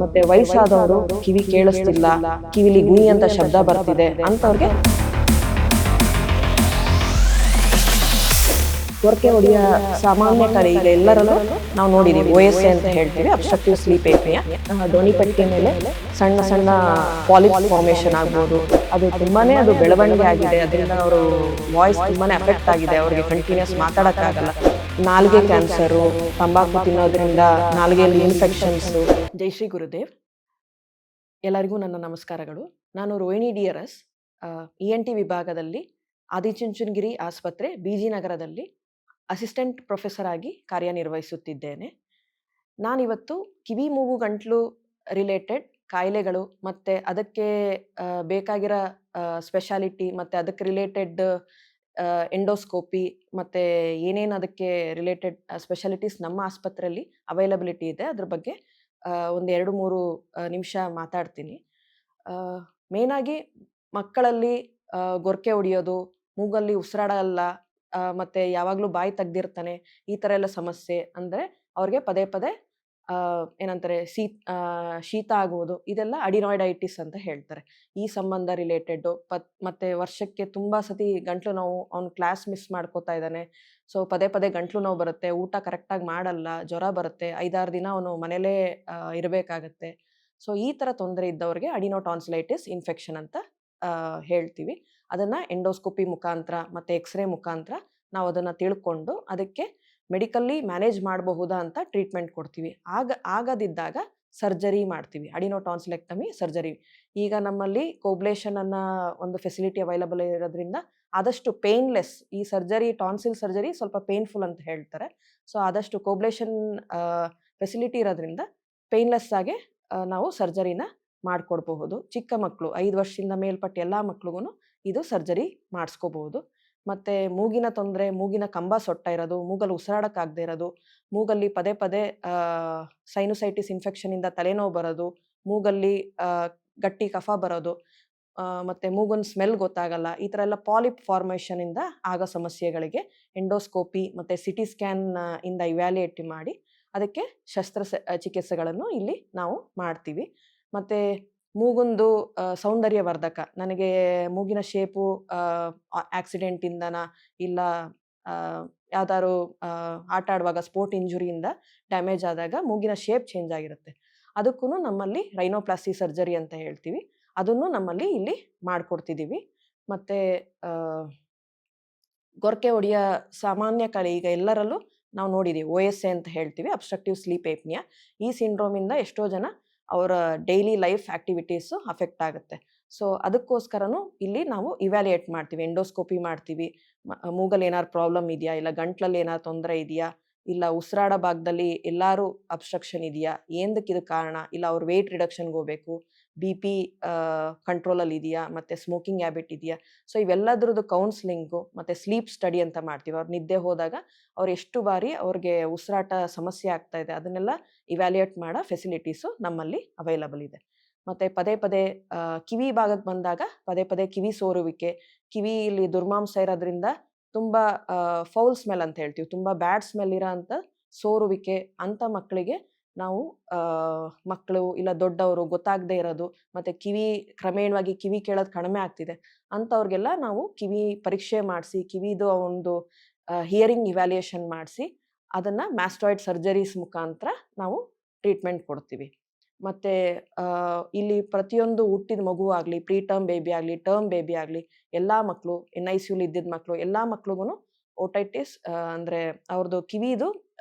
ಮತ್ತೆ ವಯಸ್ಸಾದವರು ಕಿವಿ ಕೇಳಿಸ್ತಿಲ್ಲ, ಕಿವಿಲಿ ಗುಯಿ ಅಂತ ಶಬ್ದ ಬರ್ತಿದೆ ಅಂತವ್ರಿಗೆ ಗೊರಕೆ ಹೊಡೆಯ ಸಾಮಾನ್ಯ ಕರೆ ಈಗ ಎಲ್ಲರಲ್ಲೂ ನಾವು ನೋಡಿದೀವಿ. OSA ಅಂತ ಹೇಳ್ತೀವಿ, ಅಬ್ಸ್ಟ್ರಕ್ಟಿವ್ ಸ್ಲೀಪ್ ಏಪ್ನಿಯಾ. ಧ್ವನಿ ಪಟ್ಟಿ ಮೇಲೆ ಸಣ್ಣ ಸಣ್ಣ ಪಾಲಿಪ್ ಫಾರ್ಮೇಶನ್ ಆಗ್ಬೋದು. ಅದು ತುಂಬಾನೇ ಅದು ಬೆಳವಣಿಗೆ ಆಗಿದೆ, ಅದರಿಂದ ಅವರು ವಾಯ್ಸ್ ತುಂಬಾನೇ ಅಫೆಕ್ಟ್ ಆಗಿದೆ, ಅವ್ರಿಗೆ ಕಂಟಿನ್ಯೂಸ್ ಮಾತಾಡಕ್ಕಾಗಲ್ಲ. ನಾಲ್ಗೆ ಕ್ಯಾನ್ಸರು, ತಂಬಾಕು ತಿನ್ನೋದ್ರಿಂದ ನಾಲ್ಗೆಯಲ್ಲಿ ಇನ್ಫೆಕ್ಷನ್ಸು. ಜೈ ಶ್ರೀ ಗುರುದೇವ್. ಎಲ್ಲರಿಗೂ ನನ್ನ ನಮಸ್ಕಾರಗಳು. ನಾನು ರೋಹಿಣಿ DRS, ENT ವಿಭಾಗದಲ್ಲಿ ಆದಿಚುಂಚನಗಿರಿ ಆಸ್ಪತ್ರೆ BG ನಗರದಲ್ಲಿ ಅಸಿಸ್ಟೆಂಟ್ ಪ್ರೊಫೆಸರ್ ಆಗಿ ಕಾರ್ಯನಿರ್ವಹಿಸುತ್ತಿದ್ದೇನೆ. ನಾನಿವತ್ತು ಕಿವಿ ಮೂಗು ಗಂಟ್ಲು ರಿಲೇಟೆಡ್ ಕಾಯಿಲೆಗಳು ಮತ್ತು ಅದಕ್ಕೆ ಬೇಕಾಗಿರೋ ಸ್ಪೆಷಾಲಿಟಿ ಮತ್ತು ಅದಕ್ಕೆ ರಿಲೇಟೆಡ್ ಎಂಡೋಸ್ಕೋಪಿ ಮತ್ತು ಏನೇನು ಅದಕ್ಕೆ ರಿಲೇಟೆಡ್ ಸ್ಪೆಷಾಲಿಟೀಸ್ ನಮ್ಮ ಆಸ್ಪತ್ರೆಯಲ್ಲಿ ಅವೈಲಬಿಲಿಟಿ ಇದೆ ಅದ್ರ ಬಗ್ಗೆ ಒಂದು 2-3 ನಿಮಿಷ ಮಾತಾಡ್ತೀನಿ. ಮೇಯ್ನಾಗಿ ಮಕ್ಕಳಲ್ಲಿ ಗೊರಕೆ ಹೊಡೆಯೋದು, ಮೂಗಲ್ಲಿ ಉಸಿರಾಡಲ್ಲ, ಮತ್ತು ಯಾವಾಗಲೂ ಬಾಯಿ ತೆಗ್ದಿರ್ತಾನೆ, ಈ ಥರ ಎಲ್ಲ ಸಮಸ್ಯೆ ಅಂದರೆ ಅವ್ರಿಗೆ ಪದೇ ಪದೇ ಏನಂತಾರೆ ಶೀತ ಆಗುವುದು, ಇದೆಲ್ಲ ಅಡಿನಾಯ್ಡೈಟಿಸ್ ಅಂತ ಹೇಳ್ತಾರೆ. ಈ ಸಂಬಂಧ ರಿಲೇಟೆಡ್ಡು ಮತ್ತು ವರ್ಷಕ್ಕೆ ತುಂಬ ಸತಿ ಗಂಟ್ಲು ನೋವು, ಅವ್ನು ಕ್ಲಾಸ್ ಮಿಸ್ ಮಾಡ್ಕೋತಾ ಇದ್ದಾನೆ, ಸೊ ಪದೇ ಪದೇ ಗಂಟ್ಲು ನೋವು ಬರುತ್ತೆ, ಊಟ ಕರೆಕ್ಟಾಗಿ ಮಾಡಲ್ಲ, ಜ್ವರ ಬರುತ್ತೆ, 5-6 ದಿನ ಅವನು ಮನೇಲೇ ಇರಬೇಕಾಗತ್ತೆ. ಸೊ ಈ ಥರ ತೊಂದರೆ ಇದ್ದವ್ರಿಗೆ ಅಡಿನೋಟಾನ್ಸಿಲೈಟಿಸ್ ಇನ್ಫೆಕ್ಷನ್ ಅಂತ ಹೇಳ್ತೀವಿ. ಅದನ್ನು ಎಂಡೋಸ್ಕೋಪಿ ಮುಖಾಂತರ ಮತ್ತು ಎಕ್ಸ್ರೇ ಮುಖಾಂತರ ನಾವು ಅದನ್ನು ತಿಳ್ಕೊಂಡು ಅದಕ್ಕೆ ಮೆಡಿಕಲ್ಲಿ ಮ್ಯಾನೇಜ್ ಮಾಡಬಹುದಾ ಅಂತ ಟ್ರೀಟ್ಮೆಂಟ್ ಕೊಡ್ತೀವಿ. ಆಗದಿದ್ದಾಗ ಸರ್ಜರಿ ಮಾಡ್ತೀವಿ, ಅಡಿನೋಟಾನ್ಸಿಲೆಕ್ಟಮಿ ಸರ್ಜರಿ. ಈಗ ನಮ್ಮಲ್ಲಿ ಕೋಬ್ಲೇಷನ್ ಅನ್ನೋ ಒಂದು ಫೆಸಿಲಿಟಿ ಅವೈಲಬಲ್ ಇರೋದ್ರಿಂದ ಆದಷ್ಟು ಪೇನ್ಲೆಸ್, ಈ ಸರ್ಜರಿ ಟಾನ್ಸಿಲ್ ಸರ್ಜರಿ ಸ್ವಲ್ಪ ಪೇನ್ಫುಲ್ ಅಂತ ಹೇಳ್ತಾರೆ, ಸೊ ಆದಷ್ಟು ಕೋಬ್ಲೇಷನ್ ಫೆಸಿಲಿಟಿ ಇರೋದ್ರಿಂದ ಪೇನ್ಲೆಸ್ ಆಗಿ ನಾವು ಸರ್ಜರಿನ ಮಾಡಿಕೊಡ್ಬಹುದು. ಚಿಕ್ಕ ಮಕ್ಕಳು 5 ವರ್ಷದಿಂದ ಮೇಲ್ಪಟ್ಟ ಎಲ್ಲ ಮಕ್ಳಿಗೂ ಇದು ಸರ್ಜರಿ ಮಾಡಿಸ್ಕೋಬಹುದು. ಮತ್ತು ಮೂಗಿನ ತೊಂದರೆ, ಮೂಗಿನ ಕಂಬ ಸೊಟ್ಟ ಇರೋದು, ಮೂಗಲ್ಲಿ ಉಸಿರಾಡೋಕ್ಕಾಗದೇ ಇರೋದು, ಮೂಗಲ್ಲಿ ಪದೇ ಪದೇ ಸೈನುಸೈಟಿಸ್ ಇನ್ಫೆಕ್ಷನಿಂದ ತಲೆನೋವು ಬರೋದು, ಮೂಗಲ್ಲಿ ಗಟ್ಟಿ ಕಫ ಬರೋದು, ಮತ್ತು ಮೂಗಿನ ಸ್ಮೆಲ್ ಗೊತ್ತಾಗಲ್ಲ, ಈ ಥರ ಎಲ್ಲ ಪಾಲಿಪ್ ಫಾರ್ಮೇಷನಿಂದ ಆಗೋ ಸಮಸ್ಯೆಗಳಿಗೆ ಎಂಡೋಸ್ಕೋಪಿ ಮತ್ತು CT ಸ್ಕ್ಯಾನ್ ಇಂದ ಇವ್ಯಾಲ್ಯೂಯೇಟ್ ಮಾಡಿ ಅದಕ್ಕೆ ಚಿಕಿತ್ಸೆಗಳನ್ನು ಇಲ್ಲಿ ನಾವು ಮಾಡ್ತೀವಿ. ಮತ್ತು ಮೂಗುಂದು ಸೌಂದರ್ಯವರ್ಧಕ, ನನಗೆ ಮೂಗಿನ ಶೇಪು ಆಕ್ಸಿಡೆಂಟಿಂದನ ಇಲ್ಲ ಯಾವ್ದಾದ್ರು ಆಟ ಆಡುವಾಗ ಸ್ಪೋರ್ಟ್ ಇಂಜುರಿಯಿಂದ ಡ್ಯಾಮೇಜ್ ಆದಾಗ ಮೂಗಿನ ಶೇಪ್ ಚೇಂಜ್ ಆಗಿರುತ್ತೆ, ಅದಕ್ಕೂ ನಮ್ಮಲ್ಲಿ ರೈನೋಪ್ಲಾಸ್ಟಿ ಸರ್ಜರಿ ಅಂತ ಹೇಳ್ತೀವಿ, ಅದನ್ನು ನಮ್ಮಲ್ಲಿ ಇಲ್ಲಿ ಮಾಡಿಕೊಡ್ತಿದ್ದೀವಿ. ಮತ್ತು ಗೊರಕೆ ಹೊಡೆಯ ಸಾಮಾನ್ಯ ಕಲೆ ಈಗ ಎಲ್ಲರಲ್ಲೂ ನಾವು ನೋಡಿದ್ದೀವಿ, OSA ಅಂತ ಹೇಳ್ತೀವಿ, ಅಬ್ಸ್ಟ್ರಕ್ಟಿವ್ ಸ್ಲೀಪ್ ಏಪ್ನಿಯಾ. ಈ ಸಿಂಡ್ರೋಮಿಂದ ಎಷ್ಟೋ ಜನ ಅವರ ಡೈಲಿ ಲೈಫ್ ಆ್ಯಕ್ಟಿವಿಟೀಸು ಅಫೆಕ್ಟ್ ಆಗುತ್ತೆ. ಸೊ ಅದಕ್ಕೋಸ್ಕರನೂ ಇಲ್ಲಿ ನಾವು ಇವ್ಯಾಲ್ಯೂಯೇಟ್ ಮಾಡ್ತೀವಿ, ಎಂಡೋಸ್ಕೋಪಿ ಮಾಡ್ತೀವಿ, ಮೂಗಲ್ಲಿ ಏನಾದ್ರು ಪ್ರಾಬ್ಲಮ್ ಇದೆಯಾ, ಇಲ್ಲ ಗಂಟ್ಲಲ್ಲಿ ಏನಾದ್ರು ತೊಂದರೆ ಇದೆಯಾ, ಇಲ್ಲ ಉಸಿರಾಡೋ ಭಾಗದಲ್ಲಿ ಎಲ್ಲರೂ ಅಬ್ಸ್ಟ್ರಕ್ಷನ್ ಇದೆಯಾ, ಏನಕ್ಕೆ ಇದು ಕಾರಣ, ಇಲ್ಲ ಅವ್ರು ವೆಯ್ಟ್ ರಿಡಕ್ಷನ್ಗೆ ಹೋಗಬೇಕು, BP ಕಂಟ್ರೋಲಲ್ಲಿ ಇದೆಯಾ, ಮತ್ತು ಸ್ಮೋಕಿಂಗ್ ಹ್ಯಾಬಿಟ್ ಇದೆಯಾ, ಸೊ ಇವೆಲ್ಲದ್ರದ್ದು ಕೌನ್ಸ್ಲಿಂಗು ಮತ್ತು ಸ್ಲೀಪ್ ಸ್ಟಡಿ ಅಂತ ಮಾಡ್ತೀವಿ. ಅವ್ರು ನಿದ್ದೆ ಹೋದಾಗ ಅವ್ರು ಎಷ್ಟು ಬಾರಿ ಅವ್ರಿಗೆ ಉಸಿರಾಟ ಸಮಸ್ಯೆ ಆಗ್ತಾ ಇದೆ ಅದನ್ನೆಲ್ಲ ಇವ್ಯಾಲ್ಯೂಯೇಟ್ ಮಾಡೋ ಫೆಸಿಲಿಟೀಸು ನಮ್ಮಲ್ಲಿ ಅವೈಲಬಲ್ ಇದೆ. ಮತ್ತು ಪದೇ ಪದೇ ಕಿವಿ ಭಾಗಕ್ಕೆ ಬಂದಾಗ ಪದೇ ಪದೇ ಕಿವಿ ಸೋರುವಿಕೆ, ಕಿವಿಯಲ್ಲಿ ದುರ್ಮಾಂಸ ಇರೋದ್ರಿಂದ ತುಂಬ ಫೌಲ್ ಸ್ಮೆಲ್ ಅಂತ ಹೇಳ್ತೀವಿ, ತುಂಬ ಬ್ಯಾಡ್ ಸ್ಮೆಲ್ ಇರೋ ಅಂಥ ಸೋರುವಿಕೆ, ಅಂಥ ಮಕ್ಕಳಿಗೆ ನಾವು ಮಕ್ಕಳು ಇಲ್ಲ ದೊಡ್ಡವರು ಗೊತ್ತಾಗದೇ ಇರೋದು, ಮತ್ತು ಕ್ರಮೇಣವಾಗಿ ಕಿವಿ ಕೇಳೋದು ಕಡಿಮೆ ಆಗ್ತಿದೆ ಅಂಥವ್ರಿಗೆಲ್ಲ ನಾವು ಕಿವಿ ಪರೀಕ್ಷೆ ಮಾಡಿಸಿ, ಕಿವಿದು ಒಂದು ಹಿಯರಿಂಗ್ ಇವ್ಯಾಲ್ಯೂಯೇಷನ್ ಮಾಡಿಸಿ ಅದನ್ನು ಮ್ಯಾಸ್ಟಾಯ್ಡ್ ಸರ್ಜರೀಸ್ ಮುಖಾಂತರ ನಾವು ಟ್ರೀಟ್ಮೆಂಟ್ ಕೊಡ್ತೀವಿ. ಮತ್ತು ಇಲ್ಲಿ ಪ್ರತಿಯೊಂದು ಹುಟ್ಟಿದ ಮಗು ಆಗಲಿ, ಪ್ರೀ ಟರ್ಮ್ ಬೇಬಿ ಆಗಲಿ, ಟರ್ಮ್ ಬೇಬಿ ಆಗಲಿ, ಎಲ್ಲ ಮಕ್ಕಳು, NICUಲಿ ಇದ್ದಿದ್ದ ಮಕ್ಕಳು, ಎಲ್ಲ ಮಕ್ಳಿಗೂ ಓಟೈಟಿಸ್ ಅಂದರೆ ಅವ್ರದ್ದು ಕಿವಿದು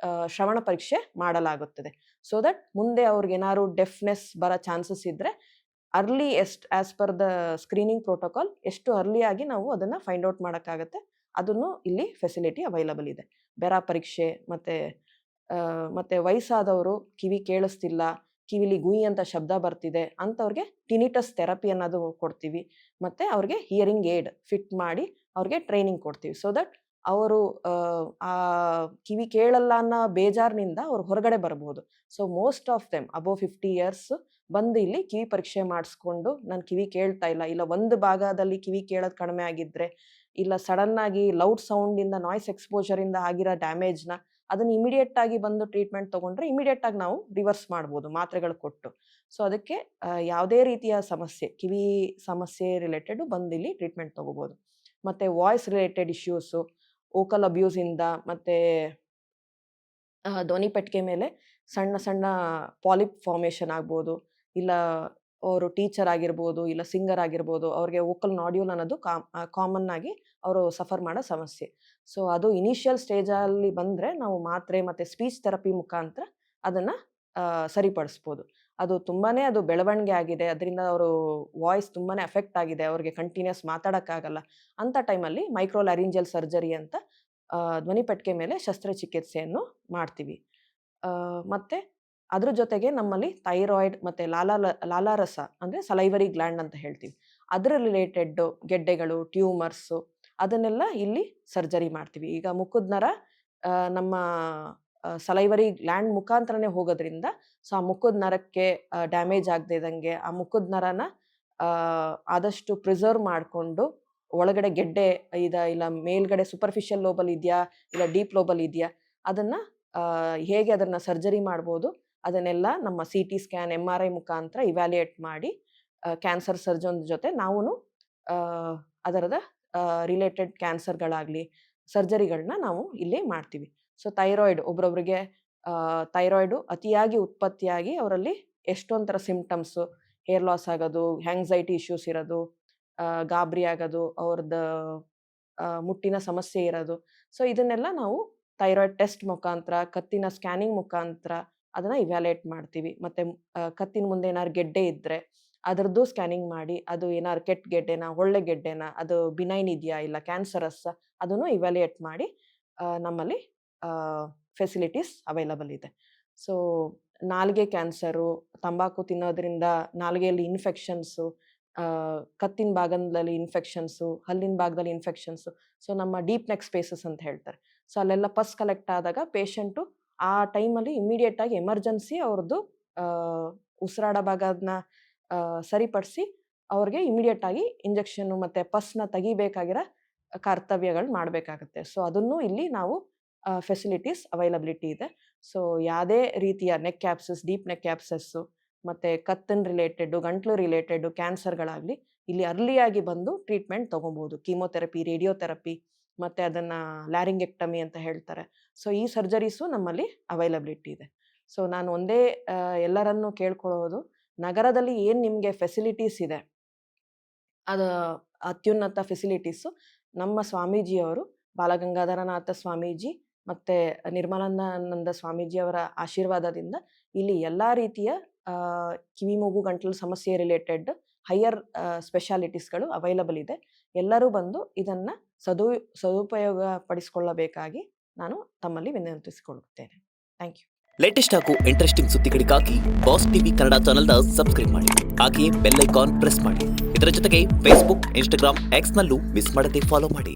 ಶ್ರವಣ ಪರೀಕ್ಷೆ ಮಾಡಲಾಗುತ್ತದೆ. ಸೊ ದಟ್ ಮುಂದೆ ಅವ್ರಿಗೆ ಏನಾದ್ರು ಡೆಫ್ನೆಸ್ ಬರೋ ಚಾನ್ಸಸ್ ಇದ್ದರೆ early as per the screening protocol ಎಷ್ಟು ಅರ್ಲಿಯಾಗಿ ನಾವು ಅದನ್ನು ಫೈಂಡ್ ಔಟ್ ಮಾಡೋಕ್ಕಾಗತ್ತೆ, ಅದನ್ನು ಇಲ್ಲಿ ಫೆಸಿಲಿಟಿ ಅವೈಲಬಲ್ ಇದೆ. ಬೆರ ಪರೀಕ್ಷೆ ಮತ್ತು ವಯಸ್ಸಾದವರು ಕಿವಿ ಕೇಳಿಸ್ತಿಲ್ಲ, ಕಿವಿಲಿ ಗುಯಿ ಅಂತ ಶಬ್ದ ಬರ್ತಿದೆ ಅಂಥವ್ರಿಗೆ ಟಿನಿಟಸ್ ಥೆರಪಿ ಅನ್ನೋದು ಕೊಡ್ತೀವಿ, ಮತ್ತು ಅವ್ರಿಗೆ ಹಿಯರಿಂಗ್ ಏಡ್ ಫಿಟ್ ಮಾಡಿ ಅವ್ರಿಗೆ ಟ್ರೈನಿಂಗ್ ಕೊಡ್ತೀವಿ. ಸೊ ದಟ್ ಅವರು ಆ ಕಿವಿ ಕೇಳಲ್ಲ ಅನ್ನೋ ಬೇಜಾರಿನಿಂದ ಅವ್ರು ಹೊರಗಡೆ ಬರ್ಬೋದು. So most of them above 50 years ಬಂದು ಇಲ್ಲಿ ಕಿವಿ ಪರೀಕ್ಷೆ ಮಾಡಿಸ್ಕೊಂಡು ನನ್ನ ಕಿವಿ ಕೇಳ್ತಾ ಇಲ್ಲ ಒಂದು ಭಾಗದಲ್ಲಿ ಕಿವಿ ಕೇಳೋದು ಕಡಿಮೆ ಆಗಿದ್ದರೆ, ಇಲ್ಲ ಸಡನ್ನಾಗಿ ಲೌಡ್ ಸೌಂಡಿಂದ ನಾಯ್ಸ್ ಎಕ್ಸ್ಪೋಜರಿಂದ ಆಗಿರೋ ಡ್ಯಾಮೇಜ್ನ ಅದನ್ನ ಇಮಿಡಿಯೇಟ್ ಆಗಿ ಬಂದು ಟ್ರೀಟ್ಮೆಂಟ್ ತಗೊಂಡ್ರೆ ಇಮಿಡಿಯೇಟ್ ಆಗಿ ನಾವು ರಿವರ್ಸ್ ಮಾಡ್ಬೋದು ಮಾತ್ರೆಗಳು ಕೊಟ್ಟು. ಸೊ ಅದಕ್ಕೆ ಯಾವುದೇ ರೀತಿಯ ಸಮಸ್ಯೆ, ಕಿವಿ ಸಮಸ್ಯೆ ರಿಲೇಟೆಡ್ ಬಂದು ಇಲ್ಲಿ ಟ್ರೀಟ್ಮೆಂಟ್ ತಗೋಬಹುದು. ಮತ್ತೆ voice related issues, vocal abuse ಇಂದ ಮತ್ತೆ ಧ್ವನಿ ಪೆಟ್ಟಿಗೆ ಮೇಲೆ ಸಣ್ಣ ಸಣ್ಣ ಪಾಲಿಪ್ ಫಾರ್ಮೇಷನ್ ಆಗ್ಬೋದು, ಇಲ್ಲ ಅವರು ಟೀಚರ್ ಆಗಿರ್ಬೋದು, ಇಲ್ಲ ಸಿಂಗರ್ ಆಗಿರ್ಬೋದು, ಅವ್ರಿಗೆ ವೋಕಲ್ ನಾಡ್ಯೂಲ್ ಅನ್ನೋದು ಕಾಮನ್ ಆಗಿ ಅವರು ಸಫರ್ ಮಾಡೋ ಸಮಸ್ಯೆ. ಸೊ ಅದು ಇನಿಷಿಯಲ್ ಸ್ಟೇಜಲ್ಲಿ ಬಂದರೆ ನಾವು ಮಾತ್ರೆ ಮತ್ತು ಸ್ಪೀಚ್ ಥೆರಪಿ ಮುಖಾಂತರ ಅದನ್ನು ಸರಿಪಡಿಸ್ಬೋದು. ಅದು ತುಂಬಾ ಅದು ಬೆಳವಣಿಗೆ ಆಗಿದೆ, ಅದರಿಂದ ಅವರು ವಾಯ್ಸ್ ತುಂಬಾ ಎಫೆಕ್ಟ್ ಆಗಿದೆ, ಅವ್ರಿಗೆ ಕಂಟಿನ್ಯೂಸ್ ಮಾತಾಡೋಕ್ಕಾಗಲ್ಲ ಅಂಥ ಟೈಮಲ್ಲಿ ಮೈಕ್ರೋ ಲ್ಯಾರಿಂಜಿಯಲ್ ಸರ್ಜರಿ ಅಂತ ಧ್ವನಿ ಪೆಟ್ಟಿಗೆ ಮೇಲೆ ಶಸ್ತ್ರಚಿಕಿತ್ಸೆಯನ್ನು ಮಾಡ್ತೀವಿ. ಮತ್ತು ಅದ್ರ ಜೊತೆಗೆ ನಮ್ಮಲ್ಲಿ ಥೈರಾಯ್ಡ್ ಮತ್ತು ಲಾಲಾರಸ ಅಂದರೆ ಸಲೈವರಿ ಗ್ಲ್ಯಾಂಡ್ ಅಂತ ಹೇಳ್ತೀವಿ, ಅದರ ರಿಲೇಟೆಡ್ ಗೆಡ್ಡೆಗಳು, ಟ್ಯೂಮರ್ಸು ಅದನ್ನೆಲ್ಲ ಇಲ್ಲಿ ಸರ್ಜರಿ ಮಾಡ್ತೀವಿ. ಈಗ ಮುಖದ ನರ ನಮ್ಮ ಸಲೈವರಿ ಗ್ಲ್ಯಾಂಡ್ ಮುಖಾಂತರನೇ ಹೋಗೋದ್ರಿಂದ ಸೊ ಆ ಮುಖದ ನರಕ್ಕೆ ಡ್ಯಾಮೇಜ್ ಆಗದೆ ಇದ್ದಂಗೆ ಆ ಮುಖದ ನರನ ಆದಷ್ಟು ಪ್ರಿಸರ್ವ್ ಮಾಡಿಕೊಂಡು ಒಳಗಡೆ ಗೆಡ್ಡೆ ಇಲ್ಲ ಮೇಲ್ಗಡೆ ಸೂಪರ್ಫಿಷಿಯಲ್ ಲೋಬಲ್ ಇದೆಯಾ ಇಲ್ಲ ಡೀಪ್ ಲೋಬಲ್ ಇದೆಯಾ ಅದನ್ನು ಹೇಗೆ ಅದನ್ನು ಸರ್ಜರಿ ಮಾಡ್ಬೋದು ಅದನ್ನೆಲ್ಲ ನಮ್ಮ CT ಸ್ಕ್ಯಾನ್ MRI ಮುಖಾಂತರ ಇವ್ಯಾಲ್ಯೂಯೇಟ್ ಮಾಡಿ ಕ್ಯಾನ್ಸರ್ ಸರ್ಜನ್ ಜೊತೆ ನಾವು ಅದರದ ರಿಲೇಟೆಡ್ ಕ್ಯಾನ್ಸರ್ಗಳಾಗಲಿ ಸರ್ಜರಿಗಳನ್ನ ನಾವು ಇಲ್ಲಿ ಮಾಡ್ತೀವಿ. ಸೊ ಥೈರಾಯ್ಡ್ ಒಬ್ರೊಬ್ರಿಗೆ ಥೈರಾಯ್ಡು ಅತಿಯಾಗಿ ಉತ್ಪತ್ತಿಯಾಗಿ ಅವರಲ್ಲಿ ಎಷ್ಟೊಂಥರ ಸಿಂಪ್ಟಮ್ಸು, ಹೇರ್ ಲಾಸ್ ಆಗೋದು, ಆಂಗ್ಸೈಟಿ ಇಶ್ಯೂಸ್ ಇರೋದು, ಗಾಬರಿ ಆಗೋದು, ಅವ್ರದ್ದು ಮುಟ್ಟಿನ ಸಮಸ್ಯೆ ಇರೋದು. ಸೊ ಇದನ್ನೆಲ್ಲ ನಾವು ಥೈರಾಯ್ಡ್ ಟೆಸ್ಟ್ ಮುಖಾಂತರ, ಕತ್ತಿನ ಸ್ಕ್ಯಾನಿಂಗ್ ಮುಖಾಂತರ ಅದನ್ನು ಇವ್ಯಾಲ್ಯೂಯೇಟ್ ಮಾಡ್ತೀವಿ. ಮತ್ತು ಕತ್ತಿನ ಮುಂದೆ ಏನಾದ್ರು ಗೆಡ್ಡೆ ಇದ್ದರೆ ಅದರದ್ದು ಸ್ಕ್ಯಾನಿಂಗ್ ಮಾಡಿ ಅದು ಏನಾದ್ರು ಕೆಟ್ಟ ಗೆಡ್ಡೆನ, ಒಳ್ಳೆ ಗೆಡ್ಡೆನ, ಅದು ಬಿನೈನ್ ಇದೆಯಾ ಇಲ್ಲ ಕ್ಯಾನ್ಸರಸ್ ಅದನ್ನು ಇವ್ಯಾಲ್ಯೂಯೇಟ್ ಮಾಡಿ ನಮ್ಮಲ್ಲಿ ಫೆಸಿಲಿಟೀಸ್ ಅವೈಲಬಲ್ ಇದೆ. ಸೊ ನಾಲಿಗೆ ಕ್ಯಾನ್ಸರು, ತಂಬಾಕು ತಿನ್ನೋದ್ರಿಂದ ನಾಲಿಗೆಯಲ್ಲಿ ಇನ್ಫೆಕ್ಷನ್ಸು, ಕತ್ತಿನ ಭಾಗದಲ್ಲಿ ಇನ್ಫೆಕ್ಷನ್ಸು, ಹಲ್ಲಿನ ಭಾಗದಲ್ಲಿ ಇನ್ಫೆಕ್ಷನ್ಸು, ಸೊ ನಮ್ಮ ಡೀಪ್ ನೆಕ್ ಸ್ಪೇಸಸ್ ಅಂತ ಹೇಳ್ತಾರೆ. ಸೊ ಅಲ್ಲೆಲ್ಲ ಪಸ್ ಕಲೆಕ್ಟ್ ಆದಾಗ ಪೇಷಂಟು ಆ ಟೈಮಲ್ಲಿ ಇಮ್ಮಿಡಿಯೇಟಾಗಿ ಎಮರ್ಜೆನ್ಸಿ ಅವ್ರದ್ದು ಉಸಿರಾಡೋ ಭಾಗನ ಸರಿಪಡಿಸಿ ಅವ್ರಿಗೆ ಇಮಿಡಿಯೇಟಾಗಿ ಇಂಜೆಕ್ಷನ್ನು ಮತ್ತು ಪಸ್ನ ತೆಗಿಬೇಕಾಗಿರೋ ಕರ್ತವ್ಯಗಳು ಮಾಡಬೇಕಾಗತ್ತೆ. ಸೊ ಅದನ್ನು ಇಲ್ಲಿ ನಾವು ಫೆಸಿಲಿಟೀಸ್ ಅವೈಲಬಿಲಿಟಿ ಇದೆ. ಸೊ ಯಾವುದೇ ರೀತಿಯ ನೆಕ್ ಕ್ಯಾಪ್ಸಸ್, ಡೀಪ್ ನೆಕ್ ಕ್ಯಾಪ್ಸಸ್ಸು ಮತ್ತು ಕತ್ತಿನ ರಿಲೇಟೆಡ್ಡು, ಗಂಟ್ಲು ರಿಲೇಟೆಡ್ಡು ಕ್ಯಾನ್ಸರ್ಗಳಾಗಲಿ ಇಲ್ಲಿ ಅರ್ಲಿಯಾಗಿ ಬಂದು ಟ್ರೀಟ್ಮೆಂಟ್ ತೊಗೊಬೋದು. ಕೀಮೋಥೆರಪಿ, ರೇಡಿಯೋಥೆರಪಿ ಮತ್ತು ಅದನ್ನು ಲ್ಯಾರಿಂಗೆಕ್ಟಮಿ ಅಂತ ಹೇಳ್ತಾರೆ. ಸೊ ಈ ಸರ್ಜರೀಸು ನಮ್ಮಲ್ಲಿ ಅವೈಲಬಿಲಿಟಿ ಇದೆ. ಸೊ ನಾನು ಒಂದೇ ಎಲ್ಲರನ್ನೂ ಕೇಳ್ಕೊಳ್ಳೋದು, ನಗರದಲ್ಲಿ ಏನು ನಿಮಗೆ ಫೆಸಿಲಿಟೀಸ್ ಇದೆ ಅದು ಅತ್ಯುನ್ನತ ಫೆಸಿಲಿಟೀಸು ನಮ್ಮ ಸ್ವಾಮೀಜಿಯವರು, ಬಾಲಗಂಗಾಧರನಾಥ ಸ್ವಾಮೀಜಿ ಮತ್ತು ನಿರ್ಮಲಾನಂದ ಸ್ವಾಮೀಜಿಯವರ ಆಶೀರ್ವಾದದಿಂದ ಇಲ್ಲಿ ಎಲ್ಲ ರೀತಿಯ ಕಿವಿ ಮೂಗು ಗಂಟಲು ಸಮಸ್ಯೆ ರಿಲೇಟೆಡ್ ಹೈಯರ್ ಸ್ಪೆಷಾಲಿಟೀಸ್ಗಳು ಅವೈಲಬಲ್ ಇದೆ. ಎಲ್ಲರೂ ಬಂದು ಇದನ್ನು ಸದುಪಯೋಗ ಪಡಿಸಿಕೊಳ್ಳಬೇಕಾಗಿ ನಾನು ತಮ್ಮಲ್ಲಿ ವಿನಂತಿಸಿಕೊಳ್ಳುತ್ತೇನೆ. Thank you. ಲೇಟೆಸ್ಟ್ ಹಾಗೂ ಇಂಟ್ರೆಸ್ಟಿಂಗ್ ಸುದ್ದಿಗಳಿಗಾಗಿ ಬಾಸ್ ಟಿವಿ ಕನ್ನಡ ಚಾನೆಲ್ನ ಸಬ್ಸ್ಕ್ರೈಬ್ ಮಾಡಿ, ಹಾಗೆಯೇ ಬೆಲ್ ಐಕಾನ್ ಪ್ರೆಸ್ ಮಾಡಿ. ಇದರ ಜೊತೆಗೆ ಫೇಸ್ಬುಕ್, ಇನ್ಸ್ಟಾಗ್ರಾಮ್, ಎಕ್ಸ್ನಲ್ಲೂ ಮಿಸ್ ಮಾಡದೆ ಫಾಲೋ ಮಾಡಿ.